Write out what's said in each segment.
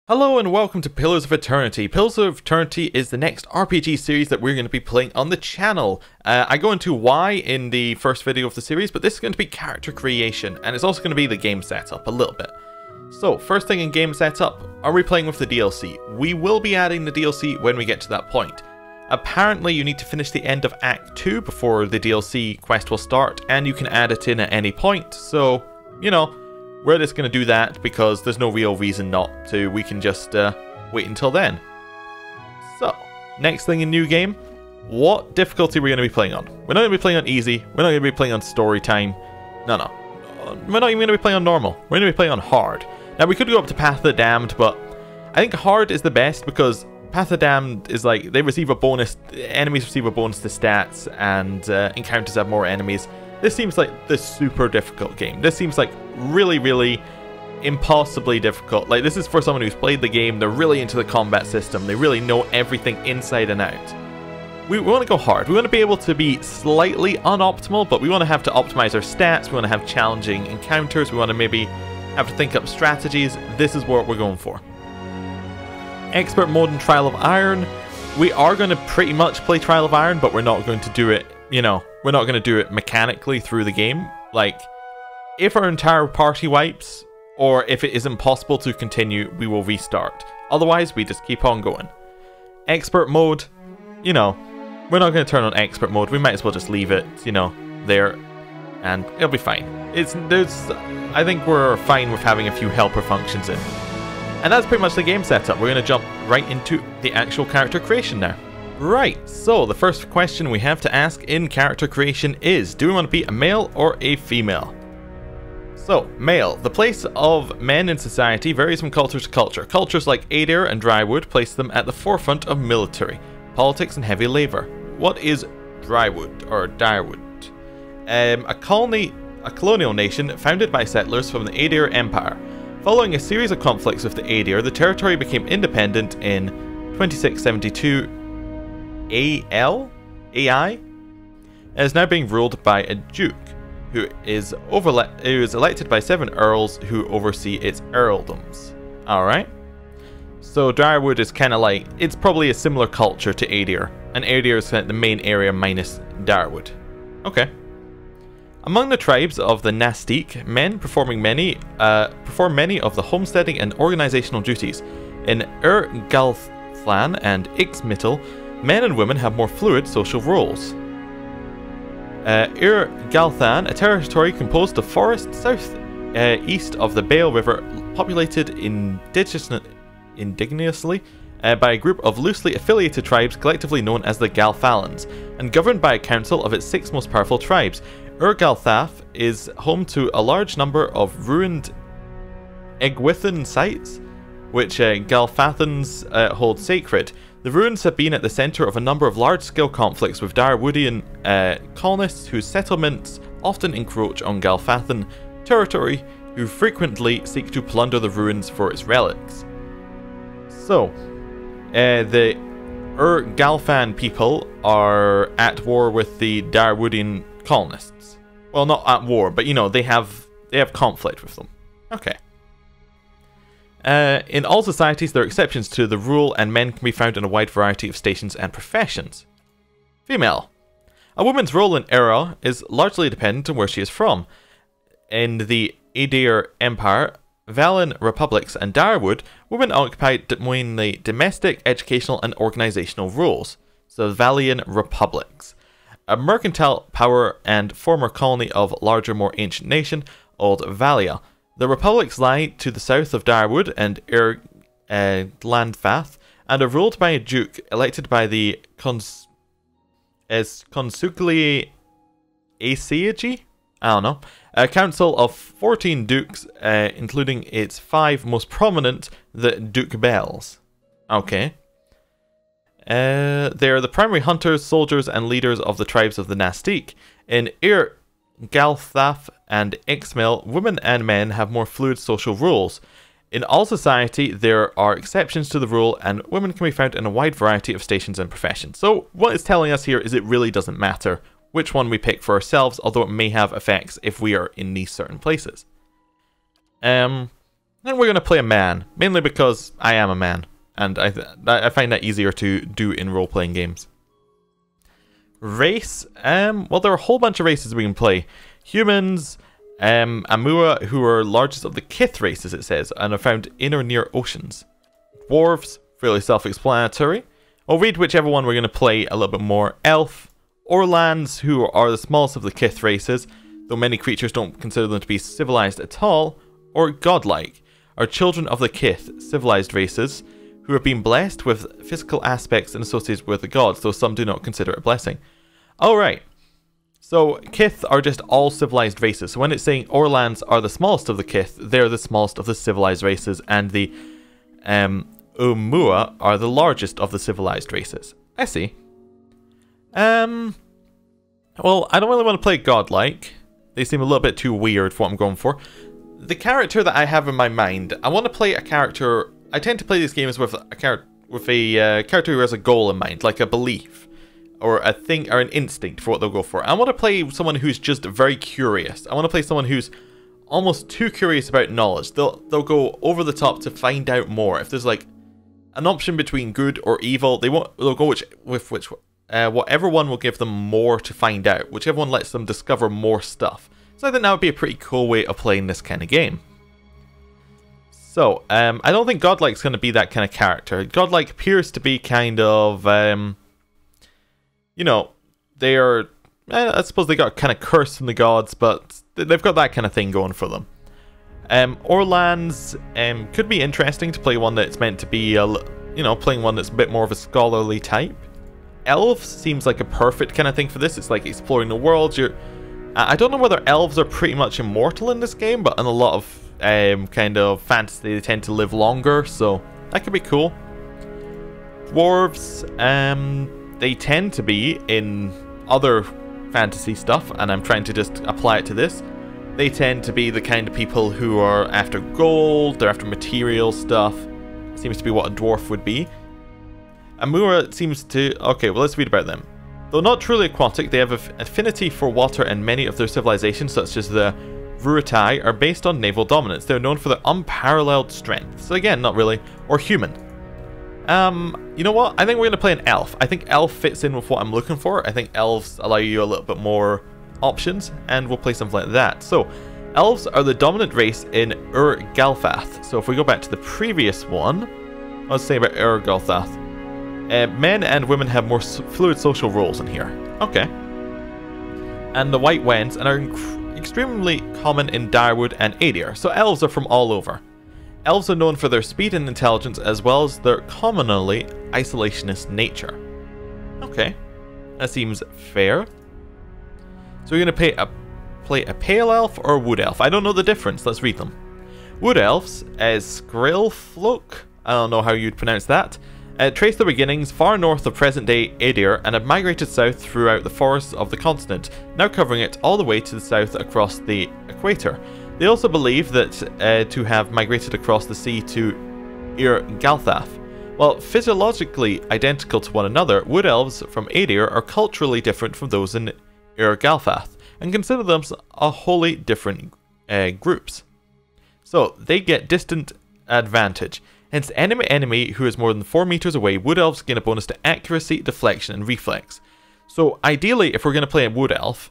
Hello and welcome to Pillars of Eternity. Pillars of Eternity is the next RPG series that we're going to be playing on the channel. I go into why in the first video of the series, but this is going to be character creation, and it's also going to be the game setup a little bit. So, first thing in game setup, are we playing with the DLC? We will be adding the DLC when we get to that point. Apparently you need to finish the end of Act 2 before the DLC quest will start, and you can add it in at any point, so, you know, we're just going to do that because there's no real reason not to. We can just wait until then. So, next thing in new game, what difficulty are we going to be playing on? We're not going to be playing on easy. We're not going to be playing on story time. No. We're not even going to be playing on normal. We're going to be playing on hard. Now, we could go up to Path of the Damned, but I think hard is the best because Path of the Damned is like, they receive a bonus, enemies receive a bonus to stats, and encounters have more enemies. This seems like the super difficult game. This seems like really impossibly difficult. Like, this is for someone who's played the game, they're really into the combat system, they really know everything inside and out. We want to go hard. We want to be able to be slightly unoptimal, but we want to have to optimize our stats, we want to have challenging encounters, we want to maybe have to think up strategies. This is what we're going for. Expert mode and Trial of Iron. We are going to pretty much play Trial of Iron, but we're not going to do it, you know, we're not going to do it mechanically through the game. Like, if our entire party wipes, or if it isn't possible to continue, we will restart. Otherwise, we just keep on going. Expert mode, you know, we're not going to turn on expert mode. We might as well just leave it, you know, there, and it'll be fine. I think we're fine with having a few helper functions in. And that's pretty much the game setup. We're going to jump right into the actual character creation now. Right, so the first question we have to ask in character creation is, do we want to be a male or a female? So, male. The place of men in society varies from culture to culture. Cultures like Eora and Dyrwood place them at the forefront of military, politics and heavy labour. What is Dyrwood, or Dyrwood? A colonial nation founded by settlers from the Eora Empire. Following a series of conflicts with the Eora, the territory became independent in 2672 AI is now being ruled by a duke, who is elected by 7 earls who oversee its earldoms. Alright? So Dyrwood is kind of like, it's probably a similar culture to Eora, and Eora is kind of the main area minus Dyrwood. Okay. Among the tribes of the Nastique, men perform many of the homesteading and organizational duties. In Galthlan and Mittal, men and women have more fluid social roles. Galthan, a territory composed of forest east of the Bale River, populated indigenously by a group of loosely affiliated tribes collectively known as the Galfalans, and governed by a council of its 6 most powerful tribes. Galthaf is home to a large number of ruined Egwithan sites, which Galfathans hold sacred. The ruins have been at the centre of a number of large-scale conflicts with Dyrwoodian colonists whose settlements often encroach on Galfathan territory, who frequently seek to plunder the ruins for its relics. So, the Galfan people are at war with the Dyrwoodian colonists. Well, not at war, but you know, they have conflict with them. Okay. In all societies, there are exceptions to the rule, and men can be found in a wide variety of stations and professions. Female. A woman's role in Eora is largely dependent on where she is from. In the Eora Empire, Valian Republics, and Dyrwood, women occupy mainly domestic, educational, and organizational roles. So, Valian Republics. A mercantile power and former colony of larger, more ancient nation, Old Valia. The republics lie to the south of Dyrwood and Landfath, and are ruled by a duke elected by the Consugli Asiagi? I don't know. A council of 14 dukes, including its 5 most prominent, the Duke Bells. Okay. They are the primary hunters, soldiers, and leaders of the tribes of the Nastique. In Galthaf and Ixmel, women and men have more fluid social roles. In all society, there are exceptions to the rule, and women can be found in a wide variety of stations and professions. So, what it's telling us here is it really doesn't matter which one we pick for ourselves, although it may have effects if we are in these certain places. And we're going to play a man, mainly because I am a man, and I find that easier to do in role-playing games. Race, well, there are a whole bunch of races we can play. Humans, Amua, who are largest of the Kith races, it says, and are found in or near oceans. Dwarves, fairly self-explanatory. I'll read whichever one we're going to play a little bit more. Elf, Orlands, who are the smallest of the Kith races, though many creatures don't consider them to be civilized at all. Or godlike, are children of the Kith, civilized races, who have been blessed with physical aspects and associated with the gods, though some do not consider it a blessing. Alright, so Kith are just all civilized races. So when it's saying Orlands are the smallest of the Kith, they're the smallest of the civilized races, and the Umua are the largest of the civilized races. I see. Well, I don't really want to play godlike. They seem a little bit too weird for what I'm going for. The character that I have in my mind, I want to play a character. I tend to play these games with a character who has a goal in mind, like a belief or a thing or an instinct for what they'll go for. I want to play someone who's just very curious. I want to play someone who's almost too curious about knowledge. They'll go over the top to find out more. If there's like an option between good or evil, they'll go with whatever one will give them more to find out. Whichever one lets them discover more stuff. So I think that would be a pretty cool way of playing this kind of game. So, I don't think Godlike's going to be that kind of character. Godlike appears to be kind of, you know, they are, I suppose they got kind of cursed from the gods, but they've got that kind of thing going for them. Orlands could be interesting to play one that's meant to be, you know, playing one that's a bit more of a scholarly type. Elves seems like a perfect kind of thing for this. It's like exploring the world. I don't know whether elves are pretty much immortal in this game, but in a lot of kind of fantasy they tend to live longer, so that could be cool. Dwarves, they tend to be in other fantasy stuff, and I'm trying to just apply it to this. They tend to be the kind of people who are after gold, they're after material stuff. Seems to be what a dwarf would be. Amura seems to... Okay, well, let's read about them. Though not truly aquatic, they have an affinity for water, and many of their civilizations, such as the Ruatai, are based on naval dominance. They are known for their unparalleled strength. So again, not really. Or human. You know what? I think we're going to play an elf. I think elf fits in with what I'm looking for. I think elves allow you a little bit more options, and we'll play something like that. So, elves are the dominant race in Galfath. So if we go back to the previous one, let's say about Galfath. Men and women have more fluid social roles in here. Okay. And the White Wens and are extremely common in Dyrwood and Eora. So elves are from all over. Elves are known for their speed and intelligence, as well as their commonly isolationist nature. Okay. That seems fair. So we're going to play a pale elf or a wood elf. I don't know the difference. Let's read them. Wood elves as Skrillflok. I don't know how you'd pronounce that. Trace their beginnings far north of present-day Eora and have migrated south throughout the forests of the continent, now covering it all the way to the south across the equator. They also believe that to have migrated across the sea to Galfath. While physiologically identical to one another, wood elves from Eora are culturally different from those in Galfath, and consider them a wholly different groups. So they get distant advantage. Hence, enemy who is more than 4 meters away, wood elves gain a bonus to accuracy, deflection, and reflex. So ideally, if we're going to play a wood elf,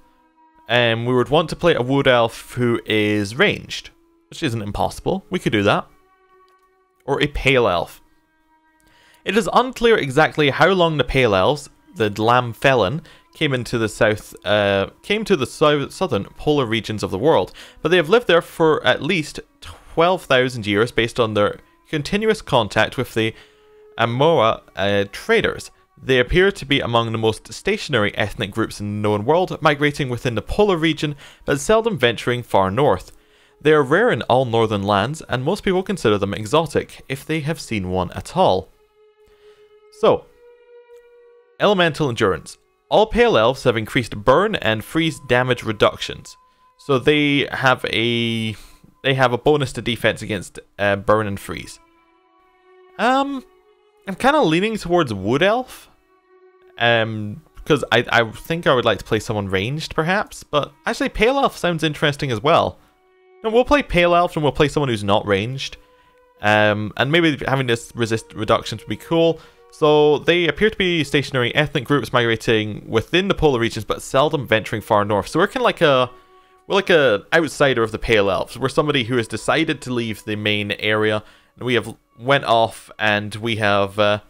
we would want to play a wood elf who is ranged, which isn't impossible. We could do that. Or a pale elf. It is unclear exactly how long the pale elves, the Dlamfelin, came to the southern polar regions of the world, but they have lived there for at least 12,000 years based on their continuous contact with the Amoa traders. They appear to be among the most stationary ethnic groups in the known world, migrating within the polar region, but seldom venturing far north. They are rare in all northern lands, and most people consider them exotic, if they have seen one at all. So, elemental endurance. All pale elves have increased burn and freeze damage reductions. So they have a bonus to defense against burn and freeze. I'm kind of leaning towards wood elf. Because I think I would like to play someone ranged, perhaps. But actually, pale elf sounds interesting as well. And we'll play pale elf and we'll play someone who's not ranged. And maybe having this resist reductions would be cool. So they appear to be stationary ethnic groups migrating within the polar regions, but seldom venturing far north. So we're kind of like a outsider of the Pale Elves. We're somebody who has decided to leave the main area, and we have went off, and we have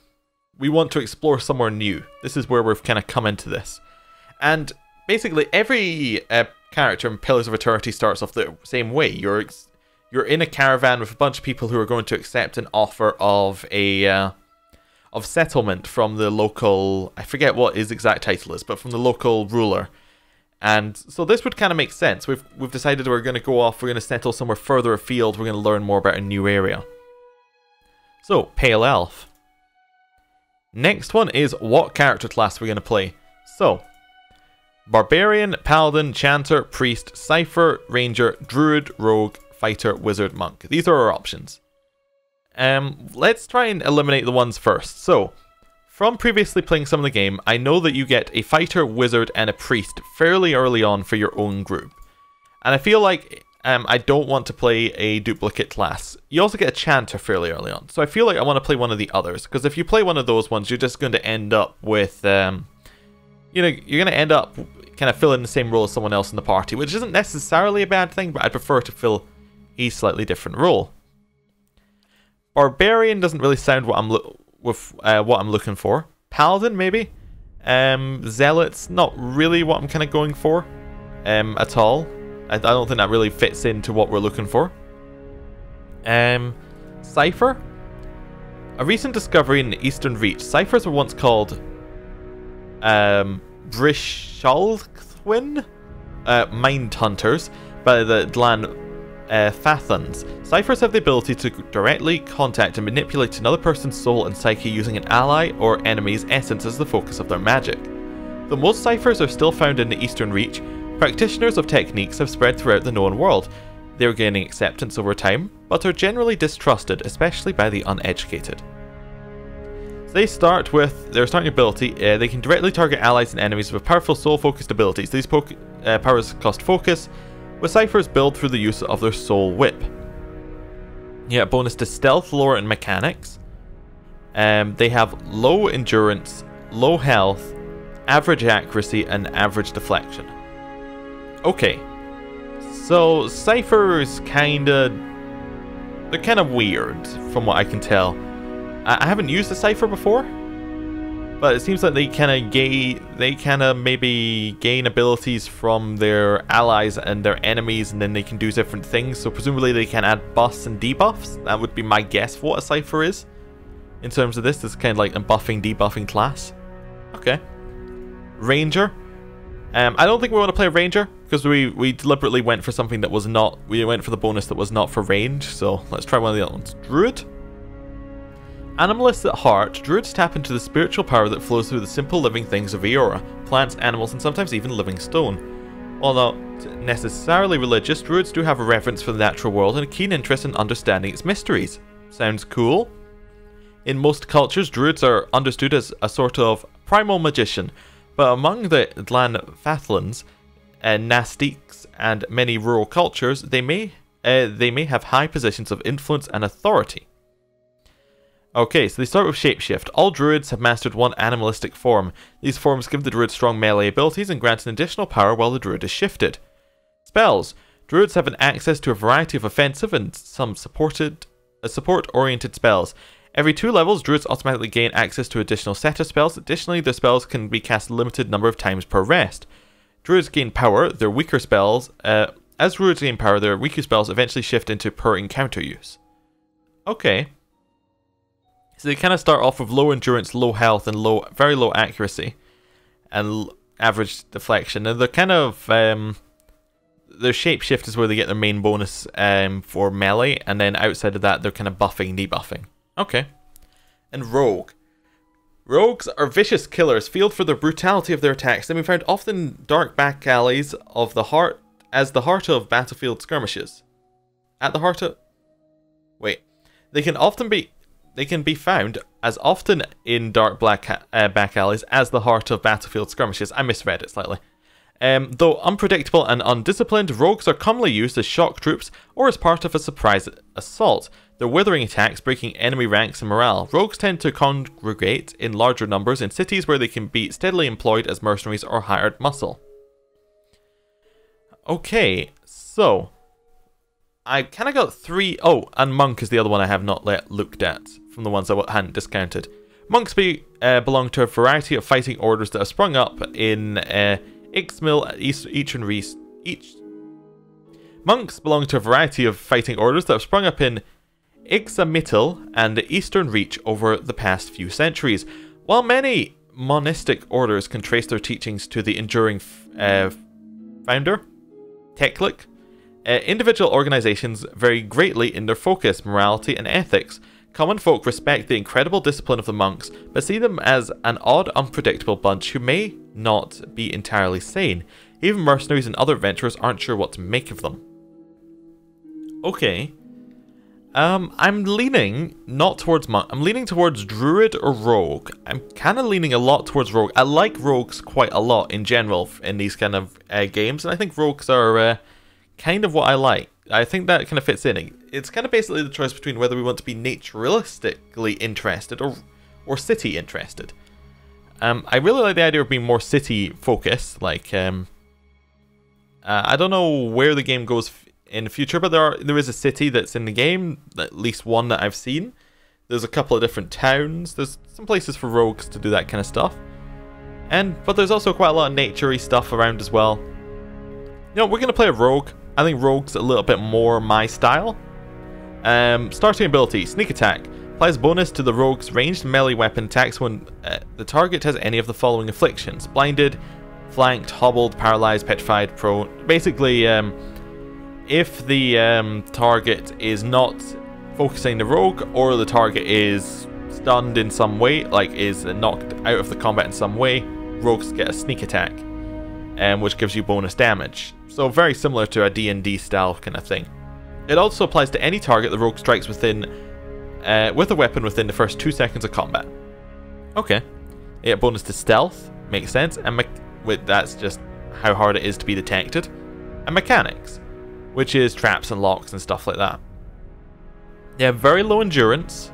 we want to explore somewhere new. This is where we've kind of come into this, and basically every character in Pillars of Eternity starts off the same way. You're in a caravan with a bunch of people who are going to accept an offer of a of settlement from the local, I forget what his exact title is, but from the local ruler. And so this would kind of make sense. We've decided we're going to go off, we're going to settle somewhere further afield, we're going to learn more about a new area. So, Pale Elf. Next one is what character class we're going to play. So, Barbarian, Paladin, Chanter, Priest, Cipher, Ranger, Druid, Rogue, Fighter, Wizard, Monk. These are our options. Let's try and eliminate the ones first. So, from previously playing some of the game, I know that you get a Fighter, Wizard, and a Priest fairly early on for your own group. And I feel like I don't want to play a duplicate class. You also get a Chanter fairly early on. So I feel like I want to play one of the others. Because if you play one of those ones, you're just going to end up with, you know, you're going to end up kind of filling the same role as someone else in the party, which isn't necessarily a bad thing, but I'd prefer to fill a slightly different role. Barbarian doesn't really sound what I'm looking for. Paladin, maybe. Zealot's not really what I'm kind of going for at all. I don't think that really fits into what we're looking for. Cipher. A recent discovery in the Eastern Reach. Ciphers were once called Brishalthwin Mind Hunters by the Dlan Fathans. Ciphers have the ability to directly contact and manipulate another person's soul and psyche using an ally or enemy's essence as the focus of their magic. Though most ciphers are still found in the Eastern Reach, practitioners of techniques have spread throughout the known world. They are gaining acceptance over time, but are generally distrusted, especially by the uneducated. So they start with their starting ability. They can directly target allies and enemies with powerful soul-focused abilities. These powers cost focus, with ciphers build through the use of their soul whip. You get a bonus to stealth, lore, and mechanics. They have low endurance, low health, average accuracy, and average deflection. Okay, so ciphers they're kind of weird from what I can tell. I haven't used a cipher before, but it seems like they kind of maybe gain abilities from their allies and their enemies, and then they can do different things. So presumably they can add buffs and debuffs. That would be my guess for what a cipher is. In terms of this, it's kind of like a buffing, debuffing class. Okay. Ranger. I don't think we want to play Ranger, because we deliberately went for something that was not... We went for the bonus that was not for range, so let's try one of the other ones. Druid. Animalists at heart, druids tap into the spiritual power that flows through the simple living things of Eora, plants, animals, and sometimes even living stone. While not necessarily religious, druids do have a reverence for the natural world and a keen interest in understanding its mysteries. Sounds cool? In most cultures, druids are understood as a sort of primal magician, but among the Dlan Fathlans, Nastiques, and many rural cultures, they may have high positions of influence and authority. Okay, so they start with Shapeshift. All druids have mastered one animalistic form. These forms give the druid strong melee abilities and grant an additional power while the druid is shifted. Spells. Druids have an access to a variety of offensive and some support-oriented spells. Every 2 levels, druids automatically gain access to additional set of spells. Additionally, their spells can be cast a limited number of times per rest. Druids gain power, their weaker spells. As druids gain power, their weaker spells eventually shift into per encounter use. Okay. So they kind of start off with low endurance, low health, and very low accuracy, and average deflection. And they're kind of their shapeshift is where they get their main bonus for melee, and then outside of that, they're kind of buffing, debuffing. Okay. And rogue. Rogues are vicious killers, feared for the brutality of their attacks. They can be found often dark back alleys of the heart, as the heart of battlefield skirmishes. At the heart of... Wait. They can be found as often in dark back alleys as the heart of battlefield skirmishes. I misread it slightly. Though unpredictable and undisciplined, rogues are commonly used as shock troops or as part of a surprise assault. Their withering attacks, breaking enemy ranks and morale. Rogues tend to congregate in larger numbers in cities where they can be steadily employed as mercenaries or hired muscle. Okay, so I kind of got three. Oh, and Monk is the other one I have not looked at from the ones I hadn't discounted. Monks belong to a variety of fighting orders that have sprung up in Ixmill, Monks belong to a variety of fighting orders that have sprung up in Mittal and the Eastern Reach over the past few centuries. While many monistic orders can trace their teachings to the enduring founder, Teklik, individual organizations vary greatly in their focus, morality, and ethics. Common folk respect the incredible discipline of the monks, but see them as an odd, unpredictable bunch who may not be entirely sane. Even mercenaries and other adventurers aren't sure what to make of them. Okay. I'm leaning not towards monk. I'm leaning towards druid or rogue. I'm kind of leaning a lot towards rogue. I like rogues quite a lot in general in these kind of games, and I think rogues are kind of what I like. I think that kind of fits in. It's kind of basically the choice between whether we want to be naturalistically interested or city interested. I really like the idea of being more city focused. Like, I don't know where the game goes in the future, but there is a city that's in the game, at least one that I've seen. There's a couple of different towns. There's some places for rogues to do that kind of stuff. But there's also quite a lot of nature-y stuff around as well. You know, we're going to play a rogue. I think rogue's a little bit more my style. Starting ability, sneak attack. Applies bonus to the rogue's ranged melee weapon attacks when the target has any of the following afflictions. Blinded, flanked, hobbled, paralyzed, petrified, prone. Basically, if the target is not focusing the rogue, or the target is stunned in some way, like is knocked out of the combat in some way, rogues get a sneak attack, which gives you bonus damage. So very similar to a D&D style kind of thing. It also applies to any target the rogue strikes within, with a weapon within the first 2 seconds of combat. Okay. Yeah, bonus to stealth, makes sense, and that's just how hard it is to be detected. And mechanics, which is traps and locks and stuff like that. Yeah, very low endurance.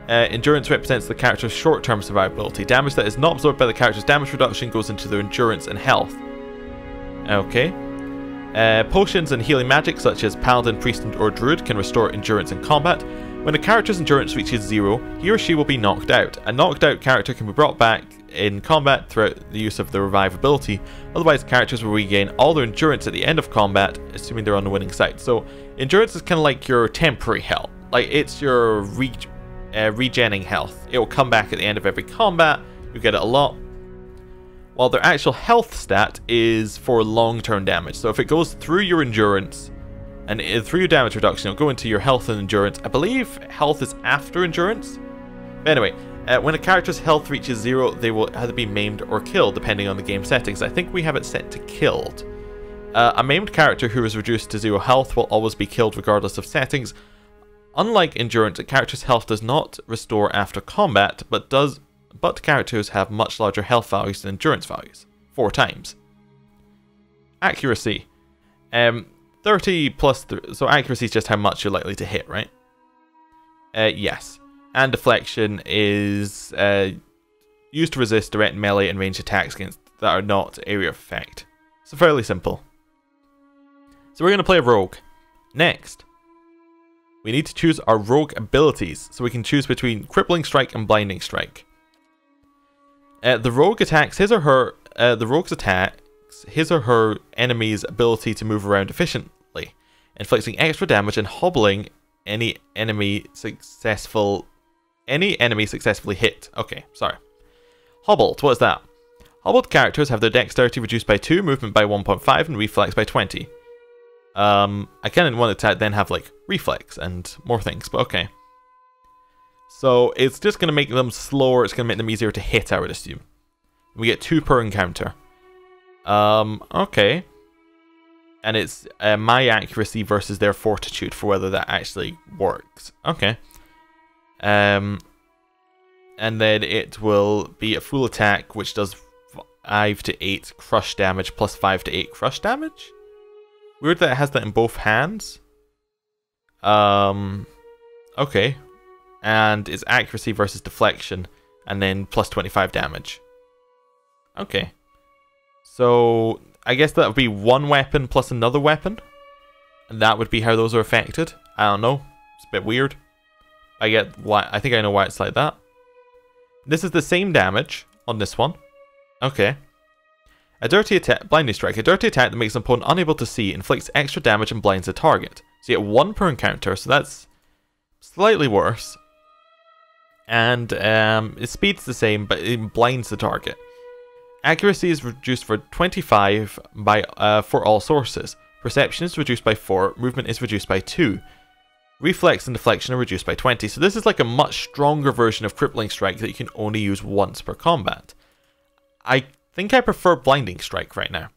Endurance represents the character's short-term survivability. Damage that is not absorbed by the character's damage reduction goes into their endurance and health. Okay. Potions and healing magic such as Paladin, Priest, or Druid can restore endurance in combat. When a character's endurance reaches 0, he or she will be knocked out. A knocked out character can be brought back in combat throughout the use of the revive ability. Otherwise, characters will regain all their endurance at the end of combat, assuming they're on the winning side. So, endurance is kind of like your temporary health. Like, it's your regenning health. It will come back at the end of every combat. You get it a lot. While their actual health stat is for long-term damage. So if it goes through your endurance and through your damage reduction, it'll go into your health and endurance. I believe health is after endurance. But anyway, when a character's health reaches 0, they will either be maimed or killed, depending on the game settings. I think we have it set to killed. A maimed character who is reduced to 0 health will always be killed regardless of settings. Unlike endurance, a character's health does not restore after combat, but characters have much larger health values than endurance values. 4 times. Accuracy. 30 plus... so accuracy is just how much you're likely to hit, right? Yes. And deflection is used to resist direct melee and ranged attacks that are not area of effect. So fairly simple. So we're going to play a rogue. Next, we need to choose our rogue abilities. So we can choose between Crippling Strike and Blinding Strike. The rogue attacks his or her enemy's ability to move around efficiently, inflicting extra damage and hobbling any enemy successfully hit. Okay, sorry. Hobbled, what is that? Hobbled characters have their dexterity reduced by 2, movement by 1.5, and reflex by 20. I kind of want to then have like reflex and more things, but okay. So it's just going to make them slower, it's going to make them easier to hit, I would assume. We get 2 per encounter. Okay. And it's my accuracy versus their fortitude for whether that actually works. Okay. And then it will be a full attack, which does 5 to 8 crush damage plus 5 to 8 crush damage. Weird that it has that in both hands. Okay. And it's accuracy versus deflection, and then plus 25 damage. Okay. So, I guess that would be one weapon plus another weapon. And that would be how those are affected. I don't know. It's a bit weird. I get why. I think I know why it's like that. This is the same damage on this one. Okay. A dirty attack, blinding strike. A dirty attack that makes an opponent unable to see, inflicts extra damage and blinds the target. So you get 1 per encounter, so that's slightly worse. And its speed's the same, but it blinds the target. Accuracy is reduced for 25 by for all sources. Perception is reduced by 4. Movement is reduced by 2. Reflex and deflection are reduced by 20. So this is like a much stronger version of Crippling Strike that you can only use once per combat. I think I prefer Blinding Strike right now.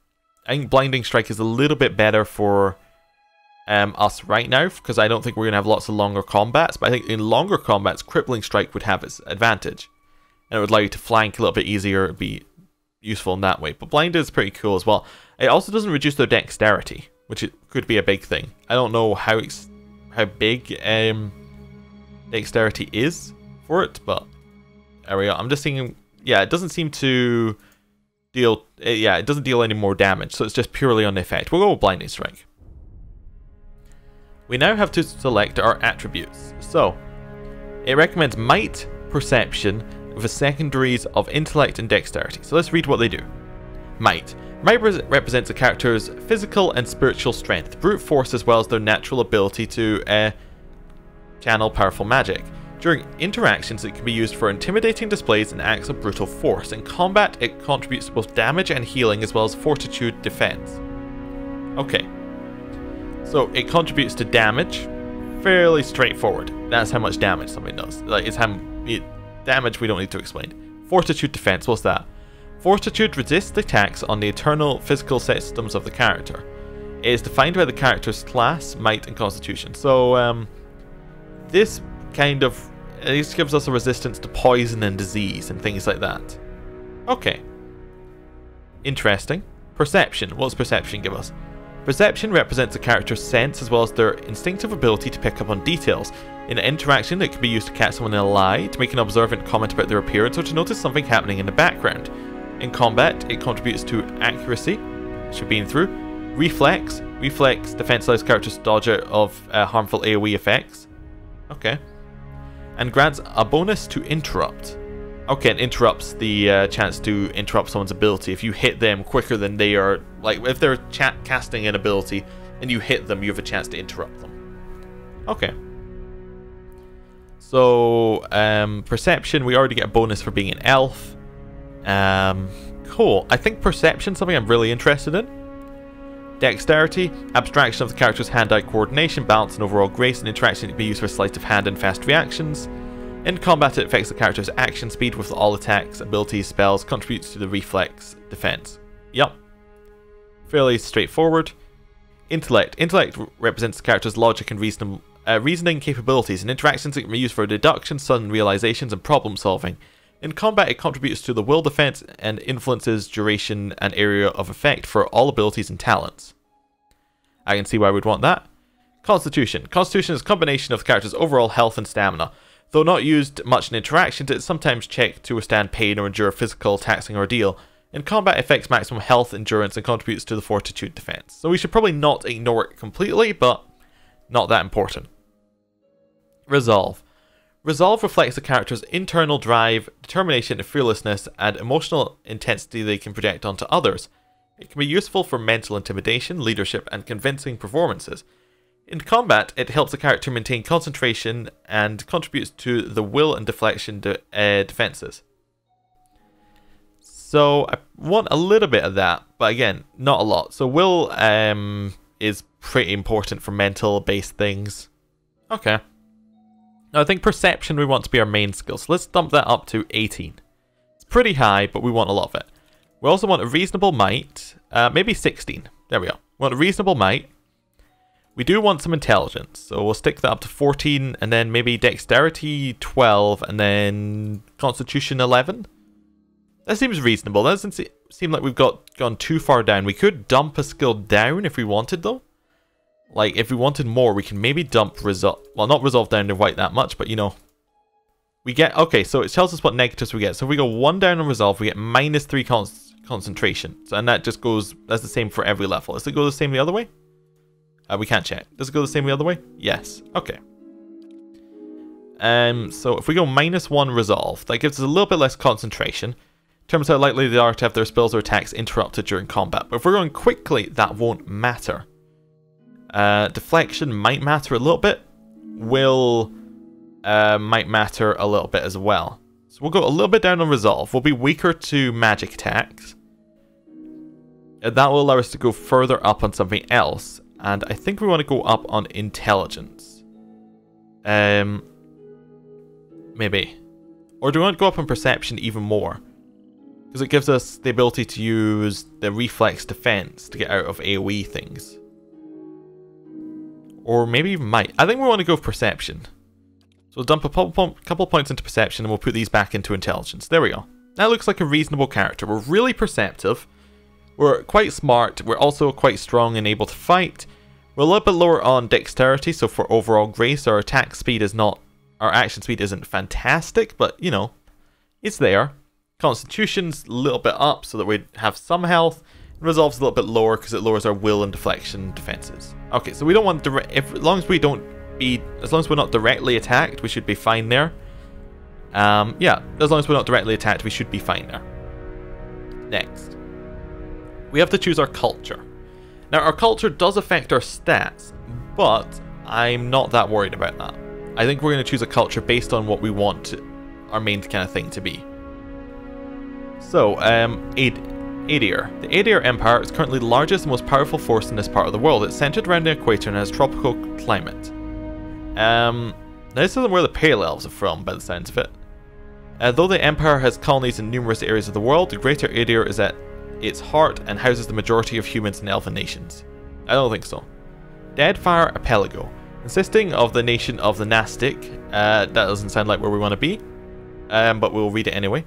I think Blinding Strike is a little bit better for us right now, because I don't think we're going to have lots of longer combats, but I think in longer combats, Crippling Strike would have its advantage. And it would allow you to flank a little bit easier, it'd be useful in that way. But Blind is pretty cool as well. It also doesn't reduce their Dexterity, which it could be a big thing. I don't know how big Dexterity is for it, but there we go. I'm just thinking, yeah, it doesn't seem to deal, yeah, it doesn't deal any more damage, so it's just purely on the effect. We'll go with Blinding Strike. We now have to select our attributes. So, it recommends Might, Perception, with the secondaries of Intellect and Dexterity. So let's read what they do. Might. Might represents a character's physical and spiritual strength, brute force, as well as their natural ability to channel powerful magic. During interactions, it can be used for intimidating displays and acts of brutal force. In combat, it contributes to both damage and healing, as well as fortitude defense. Okay. So it contributes to damage. Fairly straightforward. That's how much damage something does. Like, it's how damage we don't need to explain. Fortitude defense, what's that? Fortitude resists attacks on the internal physical systems of the character. It is defined by the character's class, might, and constitution. So, this kind of at least gives us a resistance to poison and disease and things like that. Okay. Interesting. Perception. What does perception give us? Perception represents a character's sense as well as their instinctive ability to pick up on details. In an interaction, it can be used to catch someone in a lie, to make an observant comment about their appearance, or to notice something happening in the background. In combat, it contributes to accuracy, which we've been through. Reflex. Reflex defense allows characters to dodge out of harmful AoE effects. Okay. And grants a bonus to interrupt. Okay, it interrupts the chance to interrupt someone's ability. If you hit them quicker than they are, like if they're casting an ability and you hit them, you have a chance to interrupt them. Okay. So, perception, we already get a bonus for being an elf. Cool. I think perception is something I'm really interested in. Dexterity, abstraction of the character's hand-eye coordination, balance, and overall grace. In interaction, it can be used for sleight of hand and fast reactions. In combat, it affects the character's action speed with all attacks, abilities, spells, contributes to the reflex defense. Yup. Fairly straightforward. Intellect. Intellect represents the character's logic and reasoning capabilities. In interactions, it can be used for deduction, sudden realizations, and problem solving. In combat, it contributes to the will defense and influences duration and area of effect for all abilities and talents. I can see why we'd want that. Constitution. Constitution is a combination of the character's overall health and stamina. Though not used much in interactions, it's sometimes checked to withstand pain or endure a physical taxing ordeal. In combat, it affects maximum health, endurance, and contributes to the fortitude defense. So we should probably not ignore it completely, but not that important. Resolve. Resolve reflects the character's internal drive, determination, fearlessness, and emotional intensity they can project onto others. It can be useful for mental intimidation, leadership, and convincing performances. In combat, it helps the character maintain concentration and contributes to the will and deflection defenses. So I want a little bit of that, but again, not a lot. So will is pretty important for mental-based things. Okay. Now I think perception we want to be our main skill, so let's dump that up to 18. It's pretty high, but we want a lot of it. We also want a reasonable might, maybe 16. There we go. We want a reasonable might. We do want some intelligence, so we'll stick that up to 14, and then maybe dexterity 12, and then constitution 11. That seems reasonable. That doesn't seem like we've gone too far down. We could dump a skill down if we wanted, though. Like, if we wanted more, we can maybe dump resolve. Well, not resolve down to white that much, but you know. We get, okay, so it tells us what negatives we get. So if we go 1 down on resolve, we get -3 concentration. So, and that just goes, that's the same for every level. Does it go the same the other way? We can't check. Does it go the same the other way? Yes. Okay. So if we go -1 resolve, that gives us a little bit less concentration. Determines how likely they are to have their spells or attacks interrupted during combat. But if we're going quickly, that won't matter. Deflection might matter a little bit. Will might matter a little bit as well. So we'll go a little bit down on resolve. We'll be weaker to magic attacks. That will allow us to go further up on something else. And I think we want to go up on intelligence. Maybe. Or do we want to go up on perception even more? Because it gives us the ability to use the reflex defense to get out of AoE things. Or maybe even might. I think we want to go with perception. So we'll dump a couple points into perception and we'll put these back into intelligence. There we go. That looks like a reasonable character. We're really perceptive. We're quite smart. We're also quite strong and able to fight. We're a little bit lower on dexterity, so for overall grace, our attack speed is not... Our action speed isn't fantastic, but, you know, it's there. Constitution's a little bit up so that we have some health. Resolve's a little bit lower because it lowers our will and deflection defenses. Okay, so we don't want as long as we're not directly attacked, we should be fine there. Yeah, as long as we're not directly attacked, we should be fine there. Next, we have to choose our culture. Now, our culture does affect our stats, but I'm not that worried about that. I think we're going to choose a culture based on what we want our main kind of thing to be. So, Adir. The Adir Empire is currently the largest and most powerful force in this part of the world. It's centered around the equator and has tropical climate. Now this isn't where the Pale Elves are from, by the sounds of it. Though the Empire has colonies in numerous areas of the world, the Greater Adir is at its heart and houses the majority of humans and elven nations. I don't think so. Deadfire Archipelago. Consisting of the nation of the Nastic. That doesn't sound like where we want to be. But we'll read it anyway.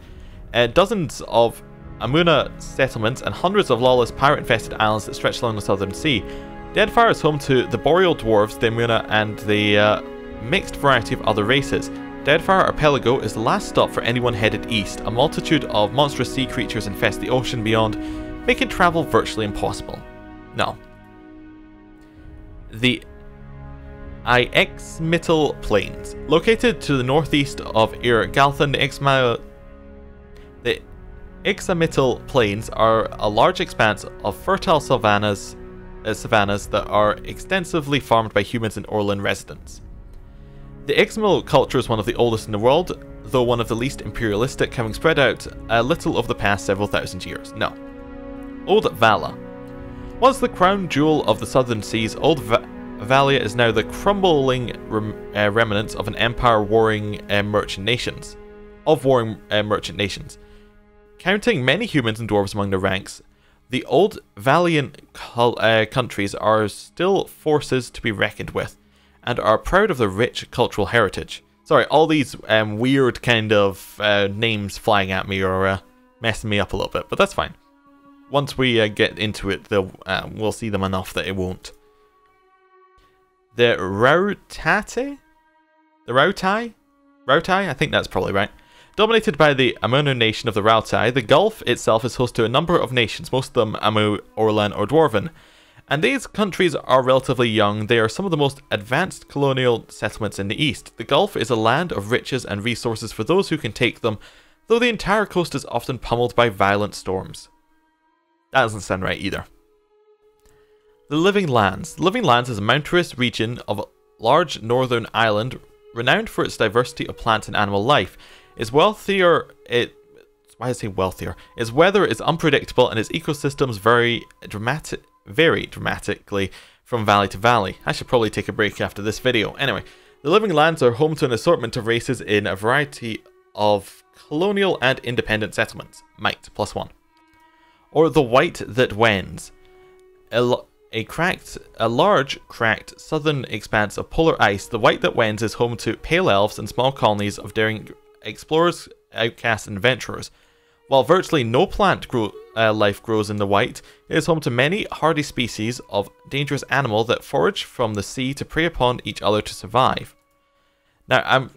Dozens of Amuna settlements and hundreds of lawless pirate-infested islands that stretch along the southern sea. Deadfire is home to the Boreal Dwarves, the Amuna, and the mixed variety of other races. Deadfire Archipelago is the last stop for anyone headed east. A multitude of monstrous sea creatures infest the ocean beyond, making travel virtually impossible. No. The Mittal Plains. Located to the northeast of Galthan, the Mittal Plains are a large expanse of fertile savannas that are extensively farmed by humans and Orlan residents. The Ixmal culture is one of the oldest in the world, though one of the least imperialistic, having spread out a little over the past several thousand years. No. Old Vala. Once the crown jewel of the southern seas, Old Valia is now the crumbling remnants of an empire warring merchant nations. Counting many humans and dwarves among their ranks, the old Valiant countries are still forces to be reckoned with, and are proud of their rich cultural heritage. Sorry, all these weird kind of names flying at me are messing me up a little bit, but that's fine. Once we get into it, we'll see them enough that it won't. The Rautai? I think that's probably right. Dominated by the Amuno nation of the Rautai, the Gulf itself is host to a number of nations, most of them Amu, Orlan, or Dwarven. And these countries are relatively young. They are some of the most advanced colonial settlements in the east. The Gulf is a land of riches and resources for those who can take them, though the entire coast is often pummeled by violent storms. That doesn't sound right either. The Living Lands. The Living Lands is a mountainous region of a large northern island, renowned for its diversity of plant and animal life. Its wealthier, its weather is unpredictable and its ecosystems vary dramatically from valley to valley. I should probably take a break after this video. Anyway, the Living Lands are home to an assortment of races in a variety of colonial and independent settlements. Might, +1. Or the White That Wends. A large, cracked southern expanse of polar ice, the White That Wends is home to pale elves and small colonies of daring explorers, outcasts, and adventurers. While virtually no plant life grows in the white. It is home to many hardy species of dangerous animal that forage from the sea to prey upon each other to survive. Now,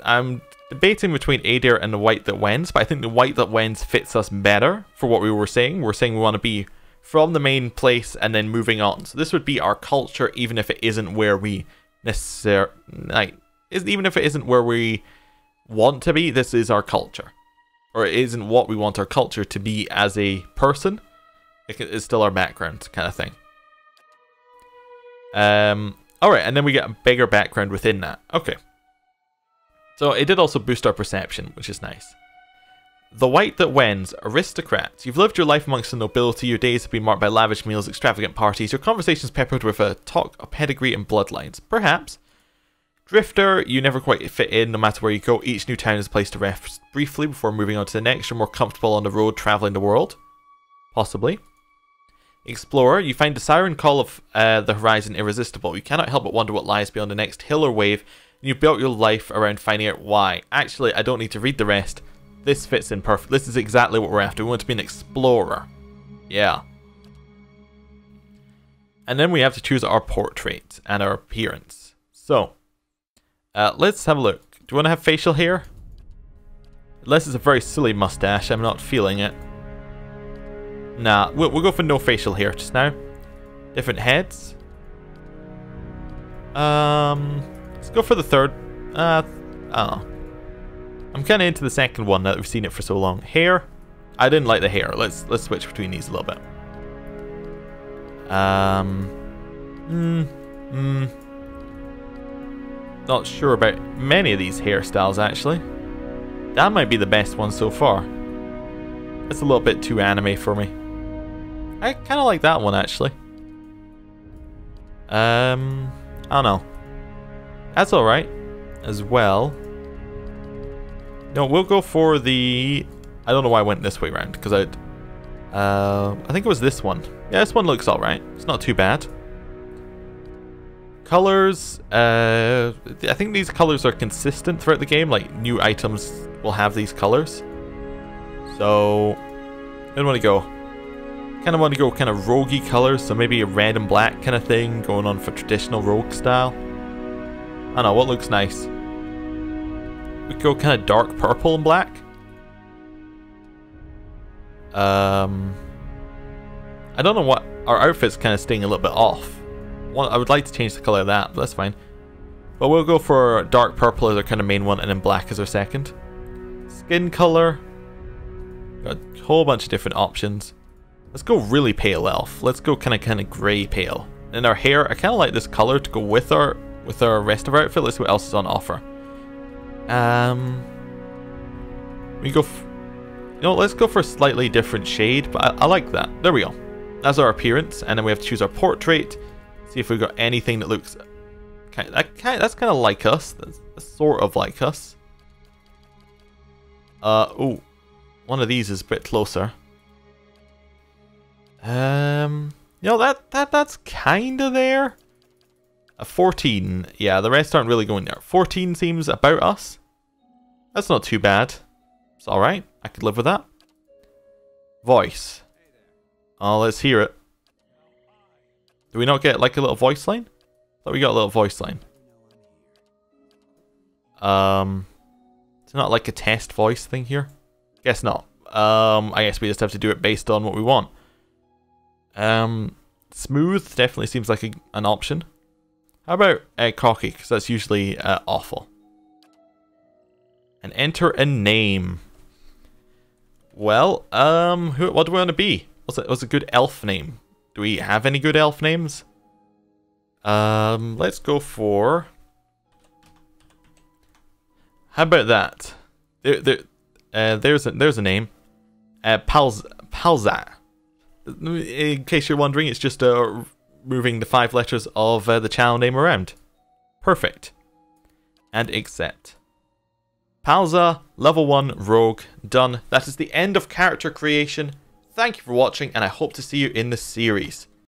I'm debating between Adair and the white that wends, but I think the white that wends fits us better for what we were saying. We're saying we want to be from the main place and then moving on. So this would be our culture, even if it isn't where we necessarily, even if it isn't where we want to be, this is our culture. Or it isn't what we want our culture to be as a person. It's still our background kind of thing. Alright, and then we get a bigger background within that. Okay. So it did also boost our perception, which is nice. The white that wends, aristocrats. You've lived your life amongst the nobility, your days have been marked by lavish meals, extravagant parties, your conversations peppered with a talk of pedigree and bloodlines. Perhaps. Drifter, you never quite fit in no matter where you go. Each new town is a place to rest briefly before moving on to the next. You're more comfortable on the road travelling the world. Possibly. Explorer, you find the siren call of the horizon irresistible. You cannot help but wonder what lies beyond the next hill or wave. And you've built your life around finding out why. Actually, I don't need to read the rest. This fits in perfect. This is exactly what we're after. We want to be an explorer. Yeah. And then we have to choose our portrait and our appearance. So, let's have a look. Do you want to have facial hair? Unless it's a very silly mustache, I'm not feeling it. Nah, we'll go for no facial hair just now. Different heads. Let's go for the third. I don't know. I'm kind of into the second one now that we've seen it for so long. Hair. I didn't like the hair. Let's switch between these a little bit. Not sure about many of these hairstyles actually. That might be the best one so far. It's a little bit too anime for me. I kind of like that one actually. I don't know. That's alright as well. No, we'll go for the... I don't know why I went this way around, because I think it was this one. Yeah, this one looks alright. It's not too bad. Colors, I think these colors are consistent throughout the game, like new items will have these colors. So, I don't want to go. Kind of want to go kind of roguey colors, so maybe a red and black kind of thing, going on for traditional rogue style. I don't know, what looks nice? We could go kind of dark purple and black. I don't know what... Our outfit's kind of staying a little bit off. I would like to change the colour of that, but that's fine. But we'll go for dark purple as our kind of main one, and then black as our second. Skin colour. Got a whole bunch of different options. Let's go really pale elf. Let's go kind of grey pale. And our hair, I kind of like this colour to go with our rest of our outfit. Let's see what else is on offer. We go... let's go for a slightly different shade, but I like that. There we go. That's our appearance, and then we have to choose our portrait. See if we've got anything that looks... that's kind of like us. That's sort of like us. Oh. One of these is a bit closer. That's kind of there. A 14. Yeah, the rest aren't really going there. 14 seems about us. That's not too bad. It's alright. I could live with that. Voice. Oh, let's hear it. Do we not get like a little voice line? I thought we got a little voice line. It's not like a test voice thing here? Guess not. I guess we just have to do it based on what we want. Smooth definitely seems like an option. How about cocky? Because that's usually awful. And enter a name. Well, what do we want to be? What's a good elf name? Do we have any good elf names? Let's go for... How about that? There's a name. Palza. In case you're wondering, it's just moving the 5 letters of the channel name around. Perfect. And accept. Palza, level 1, rogue, done. That is the end of character creation. Thank you for watching, and I hope to see you in the series.